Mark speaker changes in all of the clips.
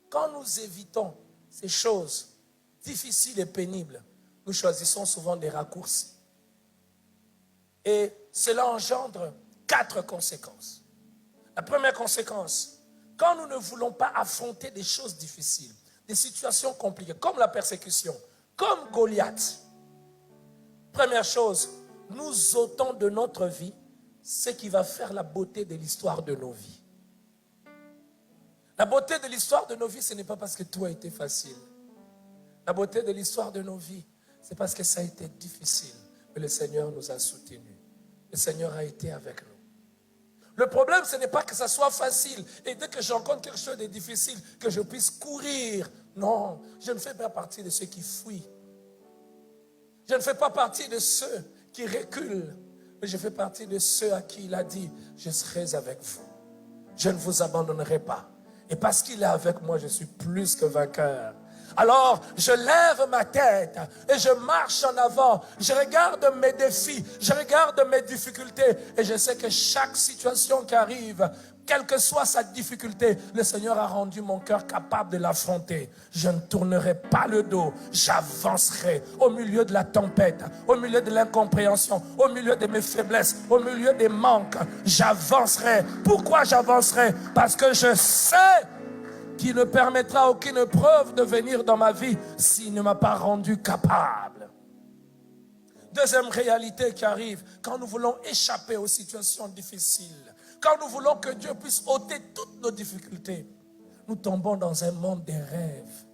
Speaker 1: quand nous évitons ces choses difficiles et pénibles, nous choisissons souvent des raccourcis. Et cela engendre 4 conséquences. La première conséquence, quand nous ne voulons pas affronter des choses difficiles, des situations compliquées, comme la persécution, comme Goliath, première chose, nous ôtons de notre vie ce qui va faire la beauté de l'histoire de nos vies. La beauté de l'histoire de nos vies, ce n'est pas parce que tout a été facile. La beauté de l'histoire de nos vies, c'est parce que ça a été difficile. Mais le Seigneur nous a soutenus. Le Seigneur a été avec nous. Le problème, ce n'est pas que ça soit facile. Et dès que j'encontre quelque chose de difficile, que je puisse courir. Non, je ne fais pas partie de ceux qui fuient. Je ne fais pas partie de ceux qui reculent. Mais je fais partie de ceux à qui il a dit, je serai avec vous. Je ne vous abandonnerai pas. Et parce qu'il est avec moi, je suis plus que vainqueur. Alors, je lève ma tête et je marche en avant. Je regarde mes défis, je regarde mes difficultés et je sais que chaque situation qui arrive, quelle que soit sa difficulté, le Seigneur a rendu mon cœur capable de l'affronter. Je ne tournerai pas le dos, j'avancerai au milieu de la tempête, au milieu de l'incompréhension, au milieu de mes faiblesses, au milieu des manques. J'avancerai. Pourquoi j'avancerai? Parce que je sais qu'il ne permettra aucune preuve de venir dans ma vie s'il ne m'a pas rendu capable. Deuxième réalité qui arrive, quand nous voulons échapper aux situations difficiles, quand nous voulons que Dieu puisse ôter toutes nos difficultés, nous tombons dans un monde des rêves.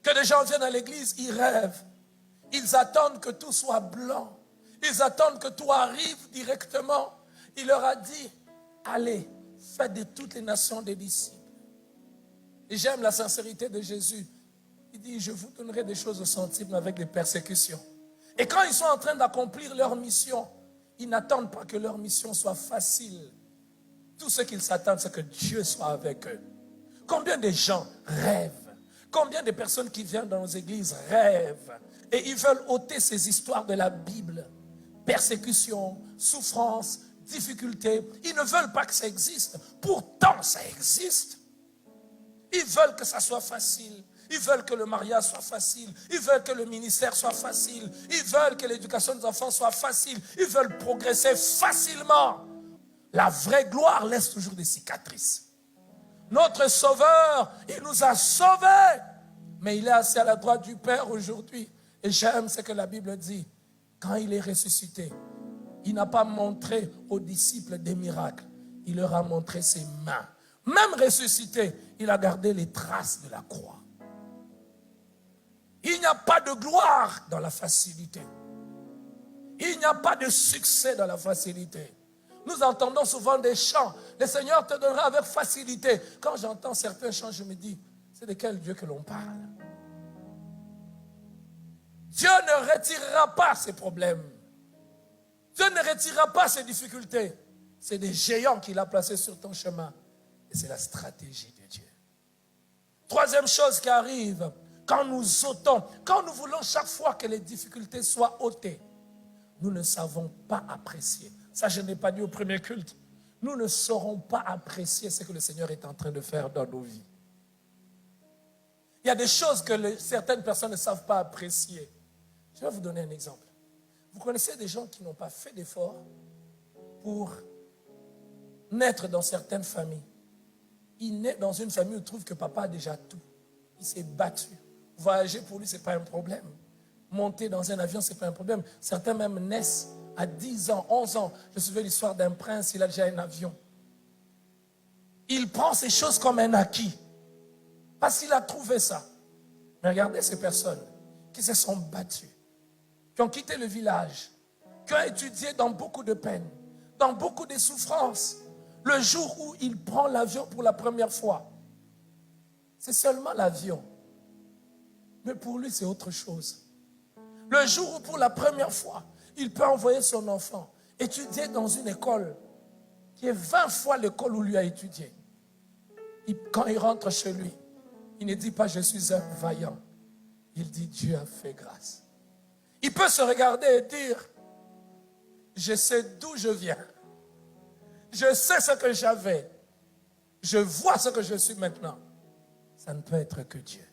Speaker 1: Que les gens viennent à l'église, ils rêvent. Ils attendent que tout soit blanc. Ils attendent que tout arrive directement. Il leur a dit, allez, faites de toutes les nations des disciples. Et j'aime la sincérité de Jésus. Il dit, je vous donnerai des choses au centime avec des persécutions. Et quand ils sont en train d'accomplir leur mission, ils n'attendent pas que leur mission soit facile. Tout ce qu'ils s'attendent, c'est que Dieu soit avec eux. Combien de gens rêvent? Combien de personnes qui viennent dans nos églises rêvent? Et ils veulent ôter ces histoires de la Bible. Persécution, souffrance, difficulté. Ils ne veulent pas que ça existe. Pourtant, ça existe. Ils veulent que ça soit facile. Ils veulent que le mariage soit facile. Ils veulent que le ministère soit facile. Ils veulent que l'éducation des enfants soit facile. Ils veulent progresser facilement. La vraie gloire laisse toujours des cicatrices. Notre Sauveur, il nous a sauvés. Mais il est assis à la droite du Père aujourd'hui. Et j'aime ce que la Bible dit. Quand il est ressuscité, il n'a pas montré aux disciples des miracles. Il leur a montré ses mains. Même ressuscité, il a gardé les traces de la croix. Il n'y a pas de gloire dans la facilité. Il n'y a pas de succès dans la facilité. Nous entendons souvent des chants. Le Seigneur te donnera avec facilité. Quand j'entends certains chants, je me dis, c'est de quel Dieu que l'on parle? Dieu ne retirera pas ses problèmes. Dieu ne retirera pas ses difficultés. C'est des géants qu'il a placés sur ton chemin. Et c'est la stratégie de Dieu. Troisième chose qui arrive, quand nous ôtons, quand nous voulons chaque fois que les difficultés soient ôtées, nous ne savons pas apprécier. Ça, je n'ai pas dit au premier culte. Nous ne saurons pas apprécier ce que le Seigneur est en train de faire dans nos vies. Il y a des choses que certaines personnes ne savent pas apprécier. Je vais vous donner un exemple. Vous connaissez des gens qui n'ont pas fait d'efforts pour naître dans certaines familles. Il naît dans une famille où il trouve que papa a déjà tout. Il s'est battu. Voyager pour lui, ce n'est pas un problème. Monter dans un avion, ce n'est pas un problème. Certains même naissent à 10 ans, 11 ans. Je suivais l'histoire d'un prince, il a déjà un avion. Il prend ces choses comme un acquis. Parce qu'il a trouvé ça. Mais regardez ces personnes qui se sont battues, qui ont quitté le village, qui ont étudié dans beaucoup de peine, dans beaucoup de souffrances. Le jour où il prend l'avion pour la première fois, c'est seulement l'avion. Mais pour lui, c'est autre chose. Le jour où pour la première fois, il peut envoyer son enfant étudier dans une école qui est 20 fois l'école où lui a étudié. Quand il rentre chez lui, il ne dit pas « je suis un vaillant ». Il dit « Dieu a fait grâce ». Il peut se regarder et dire « je sais d'où je viens. Je sais ce que j'avais. je vois ce que je suis maintenant. Ça ne peut être que Dieu.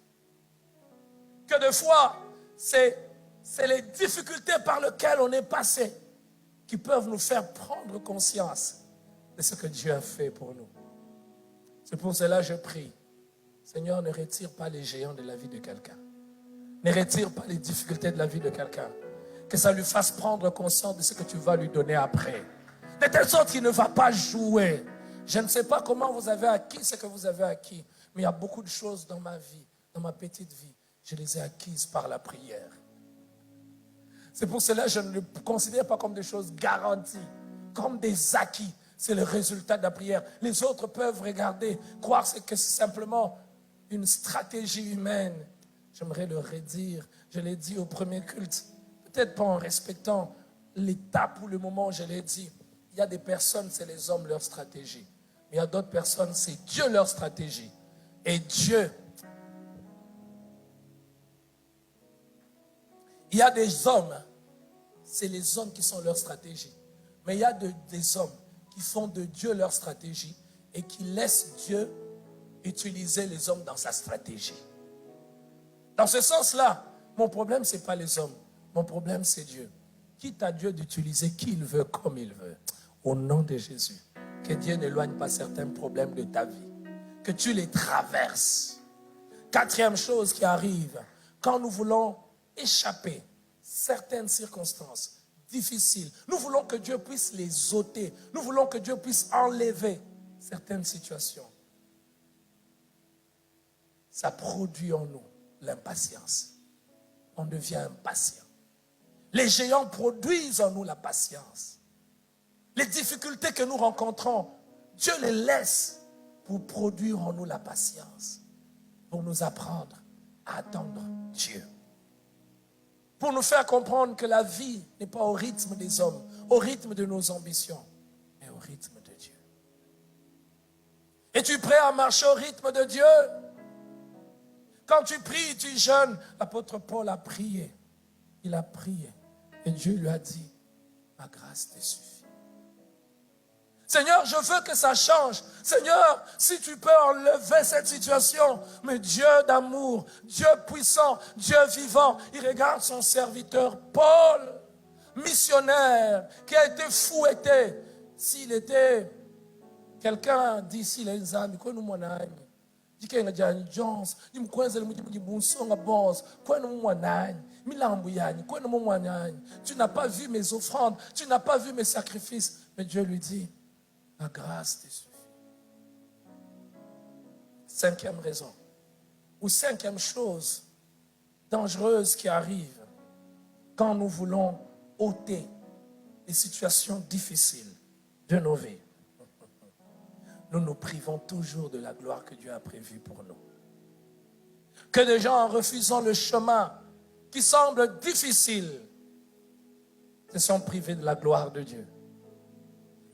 Speaker 1: Que des fois, c'est les difficultés par lesquelles on est passé qui peuvent nous faire prendre conscience de ce que Dieu a fait pour nous. C'est pour cela que je prie. Seigneur, ne retire pas les géants de la vie de quelqu'un. Ne retire pas les difficultés de la vie de quelqu'un. Que ça lui fasse prendre conscience de ce que tu vas lui donner après. De telle sorte qu'il ne va pas jouer. Je ne sais pas comment vous avez acquis ce que vous avez acquis, mais il y a beaucoup de choses dans ma vie, dans ma petite vie, je les ai acquises par la prière. C'est pour cela que je ne le considère pas comme des choses garanties, comme des acquis. C'est le résultat de la prière. Les autres peuvent regarder, croire que c'est simplement une stratégie humaine. J'aimerais le redire. Je l'ai dit au premier culte. Peut-être pas en respectant l'étape ou le moment où je l'ai dit. Il y a des personnes, c'est les hommes leur stratégie. Mais il y a d'autres personnes, c'est Dieu leur stratégie. Et Dieu, il y a des hommes, c'est les hommes qui sont leur stratégie. Mais il y a des hommes qui font de Dieu leur stratégie et qui laissent Dieu utiliser les hommes dans sa stratégie. Dans ce sens-là, mon problème, ce n'est pas les hommes. Mon problème, c'est Dieu. Quitte à Dieu d'utiliser qui il veut, comme il veut. Au nom de Jésus, que Dieu n'éloigne pas certains problèmes de ta vie. Que tu les traverses. Quatrième chose qui arrive, quand nous voulons échapper certaines circonstances difficiles, nous voulons que Dieu puisse les ôter. Nous voulons que Dieu puisse enlever certaines situations. Ça produit en nous l'impatience. On devient impatient. Les géants produisent en nous la patience. Les difficultés que nous rencontrons, Dieu les laisse pour produire en nous la patience, pour nous apprendre à attendre Dieu. Pour nous faire comprendre que la vie n'est pas au rythme des hommes, au rythme de nos ambitions, mais au rythme de Dieu. Es-tu prêt à marcher au rythme de Dieu? Quand tu pries, tu jeûnes. L'apôtre Paul a prié. Il a prié. Et Dieu lui a dit, ma grâce te suffit. Seigneur, je veux que ça change. Seigneur, si tu peux enlever cette situation. Mais Dieu d'amour, Dieu puissant, Dieu vivant, il regarde son serviteur Paul, missionnaire, qui a été fouetté. S'il était quelqu'un d'ici, les amis, quoi nous monnaie. Tu n'as pas vu mes offrandes, tu n'as pas vu mes sacrifices. Mais Dieu lui dit, ma grâce te suffit. Cinquième raison, ou cinquième chose dangereuse qui arrive quand nous voulons ôter les situations difficiles de nos vies. Nous nous privons toujours de la gloire que Dieu a prévue pour nous. Que des gens, en refusant le chemin qui semble difficile, se sont privés de la gloire de Dieu.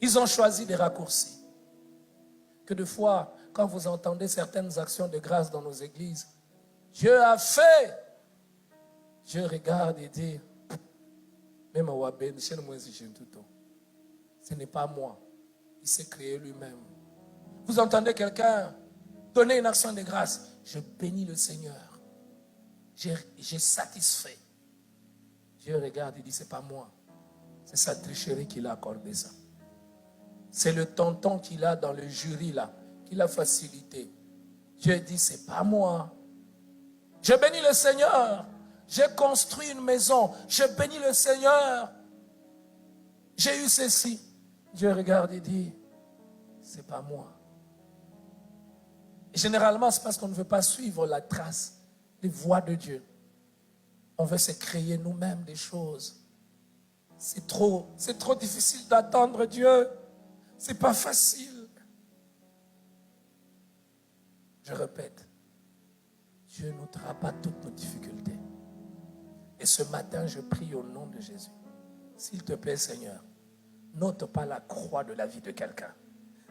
Speaker 1: Ils ont choisi des raccourcis. Que des fois, quand vous entendez certaines actions de grâce dans nos églises, Dieu a fait. Dieu regarde et dit, même à Waben, ce n'est pas moi. Il s'est créé lui-même. Vous entendez quelqu'un donner une action de grâce. Je bénis le Seigneur. J'ai satisfait. Dieu regarde et dit, c'est pas moi. C'est sa tricherie qui l'a accordé ça. C'est le tonton qu'il a dans le jury là, qui l'a facilité. Dieu dit, c'est pas moi. Je bénis le Seigneur. J'ai construit une maison. Je bénis le Seigneur. J'ai eu ceci. Dieu regarde et dit, c'est pas moi. Et généralement, c'est parce qu'on ne veut pas suivre la trace des voies de Dieu. On veut se créer nous-mêmes des choses. C'est trop difficile d'attendre Dieu. C'est pas facile. Je répète, Dieu n'ôtera pas toutes nos difficultés. Et ce matin, je prie au nom de Jésus. S'il te plaît, Seigneur, n'ôte pas la croix de la vie de quelqu'un.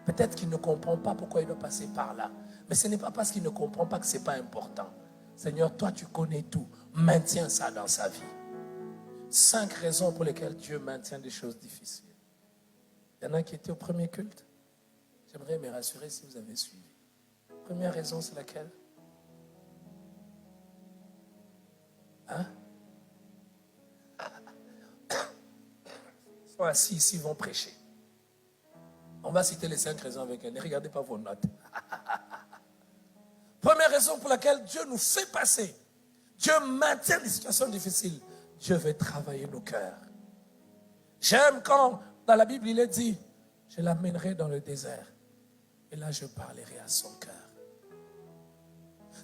Speaker 1: Peut-être qu'il ne comprend pas pourquoi il doit passer par là. Mais ce n'est pas parce qu'il ne comprend pas que ce n'est pas important. Seigneur, toi, tu connais tout. Maintiens ça dans sa vie. 5 raisons pour lesquelles Dieu maintient des choses difficiles. Il y en a qui étaient au premier culte. J'aimerais me rassurer si vous avez suivi. Première raison, c'est laquelle? Hein? Ils sont assis ici, ils vont prêcher. On va citer les 5 raisons avec elles. Ne regardez pas vos notes. Première raison pour laquelle Dieu nous fait passer. Dieu maintient les situations difficiles. Dieu veut travailler nos cœurs. J'aime quand, dans la Bible, il est dit, je l'amènerai dans le désert. Et là, je parlerai à son cœur.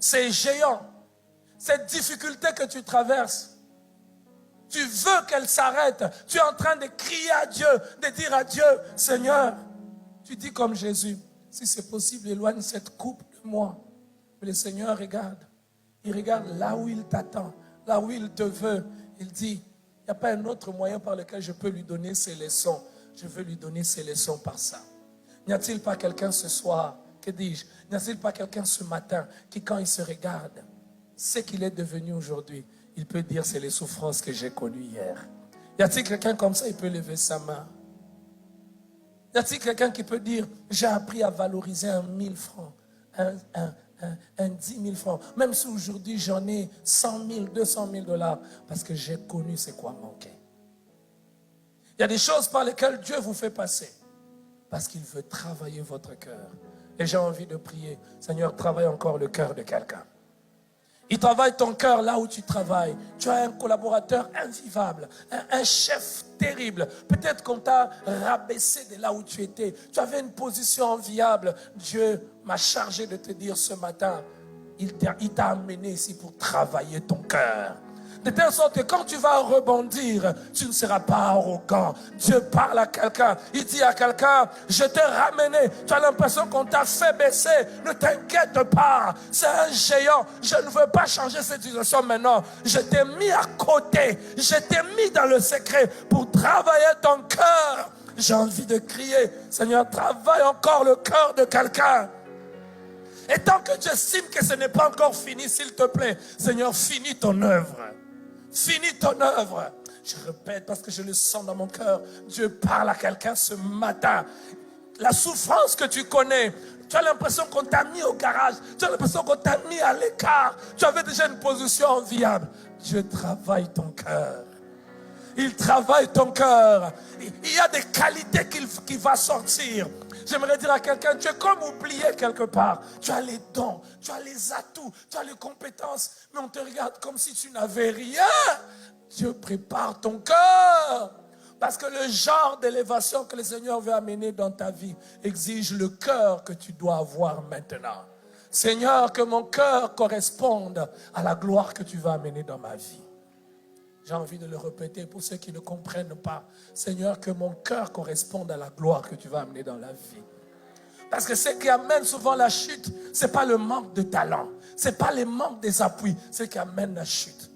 Speaker 1: Ces géants, cette difficulté que tu traverses, tu veux qu'elle s'arrête. Tu es en train de crier à Dieu, de dire à Dieu, Seigneur, tu dis comme Jésus, si c'est possible, éloigne cette coupe de moi. Mais le Seigneur regarde. Il regarde là où il t'attend, là où il te veut. Il dit, il n'y a pas un autre moyen par lequel je peux lui donner ses leçons. Je veux lui donner ses leçons par ça. N'y a-t-il pas quelqu'un ce soir, que dis-je, n'y a-t-il pas quelqu'un ce matin qui, quand il se regarde, sait qu'il est devenu aujourd'hui, il peut dire, c'est les souffrances que j'ai connues hier. Y a-t-il quelqu'un comme ça, il peut lever sa main? Y a-t-il quelqu'un qui peut dire, j'ai appris à valoriser 1000 francs, un 10 000 francs, même si aujourd'hui j'en ai 100 000, 200 000 dollars, parce que j'ai connu c'est quoi manquer. Il y a des choses par lesquelles Dieu vous fait passer, parce qu'il veut travailler votre cœur. Et j'ai envie de prier, Seigneur, travaille encore le cœur de quelqu'un. Il travaille ton cœur là où tu travailles. Tu as un collaborateur invivable, un chef terrible. Peut-être qu'on t'a rabaissé de là où tu étais. Tu avais une position enviable. Dieu m'a chargé de te dire ce matin, il t'a amené ici pour travailler ton cœur. De telle sorte que quand tu vas rebondir, tu ne seras pas arrogant. Dieu parle à quelqu'un. Il dit à quelqu'un, je t'ai ramené. Tu as l'impression qu'on t'a fait baisser. Ne t'inquiète pas. C'est un géant. Je ne veux pas changer cette situation maintenant. Je t'ai mis à côté. Je t'ai mis dans le secret pour travailler ton cœur. J'ai envie de crier, Seigneur, travaille encore le cœur de quelqu'un. Et tant que tu estimes que ce n'est pas encore fini, s'il te plaît, Seigneur, finis ton œuvre. Finis ton œuvre. Je répète parce que je le sens dans mon cœur. Dieu parle à quelqu'un ce matin. La souffrance que tu connais, tu as l'impression qu'on t'a mis au garage. Tu as l'impression qu'on t'a mis à l'écart. Tu avais déjà une position enviable. Dieu travaille ton cœur. Il travaille ton cœur. Il y a des qualités qui va sortir. J'aimerais dire à quelqu'un, tu es comme oublié quelque part. Tu as les dons, tu as les atouts, tu as les compétences, mais on te regarde comme si tu n'avais rien. Dieu prépare ton cœur. Parce que le genre d'élévation que le Seigneur veut amener dans ta vie exige le cœur que tu dois avoir maintenant. Seigneur, que mon cœur corresponde à la gloire que tu vas amener dans ma vie. J'ai envie de le répéter pour ceux qui ne comprennent pas. Seigneur, que mon cœur corresponde à la gloire que tu vas amener dans la vie. Parce que ce qui amène souvent la chute, ce n'est pas le manque de talent. Ce n'est pas le manque des appuis. Ce qui amène la chute,